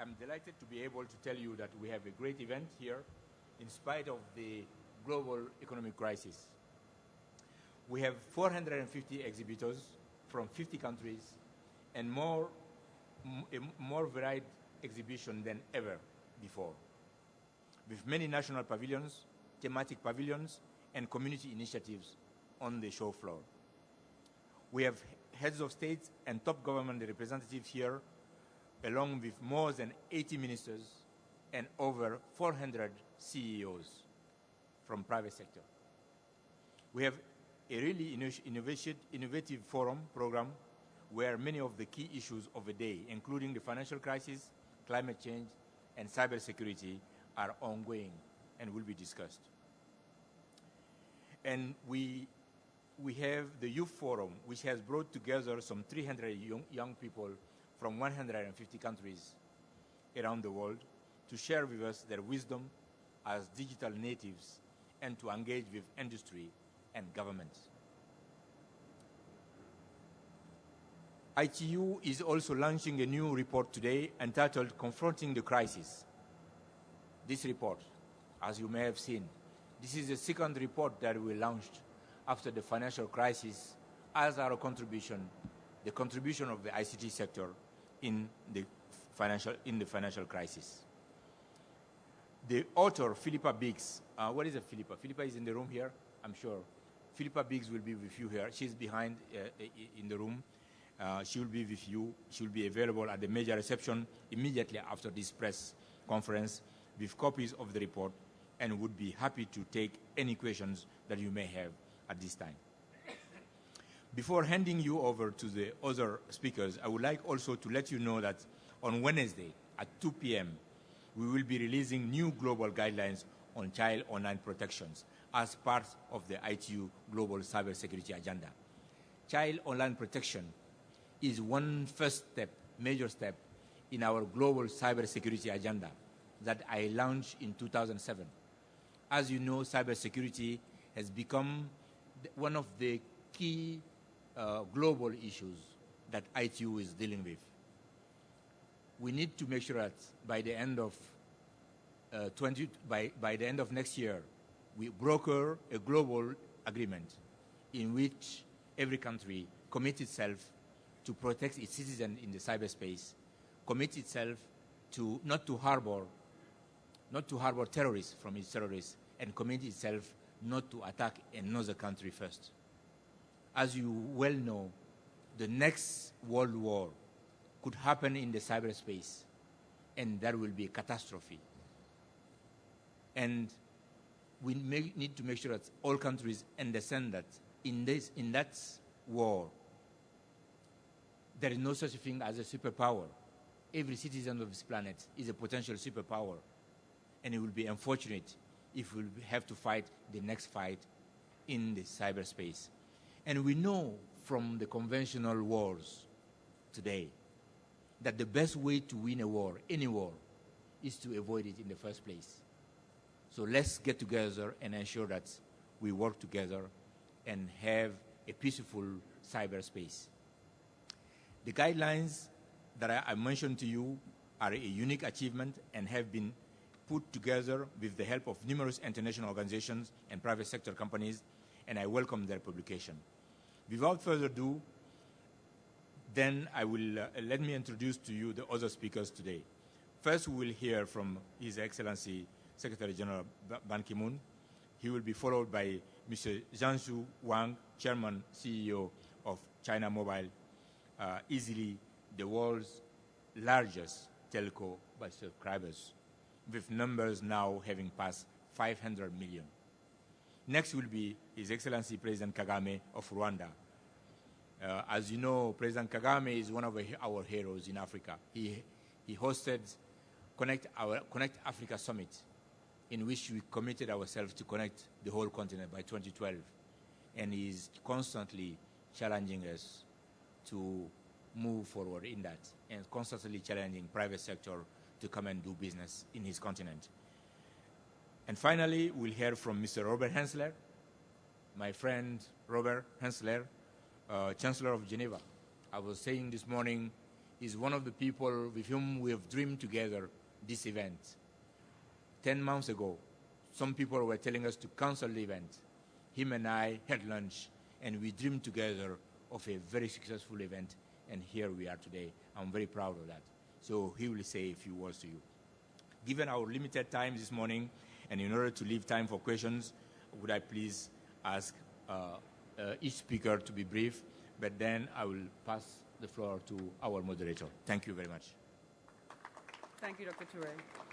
I'm delighted to be able to tell you that we have a great event here in spite of the global economic crisis. We have 450 exhibitors from 50 countries and a more varied exhibition than ever before, with many national pavilions, thematic pavilions, and community initiatives on the show floor. We have heads of state and top government representatives here, along with more than 80 ministers and over 400 CEOs from private sector. We have a really innovative forum program where many of the key issues of the day, including the financial crisis, climate change, and cybersecurity, are ongoing and will be discussed. And we have the Youth Forum, which has brought together some 300 young people from 150 countries around the world to share with us their wisdom as digital natives and to engage with industry and governments. ITU is also launching a new report today entitled Confronting the Crisis. This report, as you may have seen, this is the second report that we launched after the financial crisis as our contribution, the contribution of the ICT sector in the financial crisis. The author, Philippa Biggs, what is Philippa? Philippa is in the room here, I'm sure. Philippa Biggs will be with you here. She's behind in the room. She will be with you. She will be available at the major reception immediately after this press conference with copies of the report and would be happy to take any questions that you may have at this time. Before handing you over to the other speakers, I would like also to let you know that on Wednesday at 2 p.m., we will be releasing new global guidelines on child online protections as part of the ITU Global Cybersecurity Agenda. Child online protection is one first step, major step, in our global cybersecurity agenda that I launched in 2007. As you know, cybersecurity has become one of the key global issues that ITU is dealing with. We need to make sure that by the end of by the end of next year, we broker a global agreement in which every country commits itself to protect its citizens in the cyberspace, commit itself to not to harbor terrorists from its terrorists, and commit itself not to attack another country first. As you well know, the next world war could happen in the cyberspace, and that will be a catastrophe. And we need to make sure that all countries understand that in that war, there is no such thing as a superpower. Every citizen of this planet is a potential superpower, and it will be unfortunate if we have to fight the next fight in the cyberspace. And we know from the conventional wars today that the best way to win a war, any war, is to avoid it in the first place. So let's get together and ensure that we work together and have a peaceful cyberspace. The guidelines that I mentioned to you are a unique achievement and have been put together with the help of numerous international organizations and private sector companies, and I welcome their publication. Without further ado, then I will let me introduce to you the other speakers today. First, we will hear from His Excellency Secretary General Ban Ki-moon. He will be followed by Mr. Jianshu Wang, Chairman, CEO of China Mobile, easily the world's largest telco by subscribers, with numbers now having passed 500 million. Next will be His Excellency President Kagame of Rwanda. As you know, President Kagame is one of our heroes in Africa. He hosted Connect Africa Summit, in which we committed ourselves to connect the whole continent by 2012. And he is constantly challenging us to move forward in that, and constantly challenging private sector to come and do business in his continent. And finally, we'll hear from Mr. Robert Hensler, my friend Robert Hensler, Chancellor of Geneva. I was saying this morning, is one of the people with whom we have dreamed together this event. 10 months ago, some people were telling us to cancel the event. Him and I had lunch, and we dreamed together of a very successful event, and here we are today. I'm very proud of that. So he will say a few words to you. Given our limited time this morning, and in order to leave time for questions, would I please ask each speaker to be brief, but then I will pass the floor to our moderator. Thank you very much. Thank you, Dr. Touré.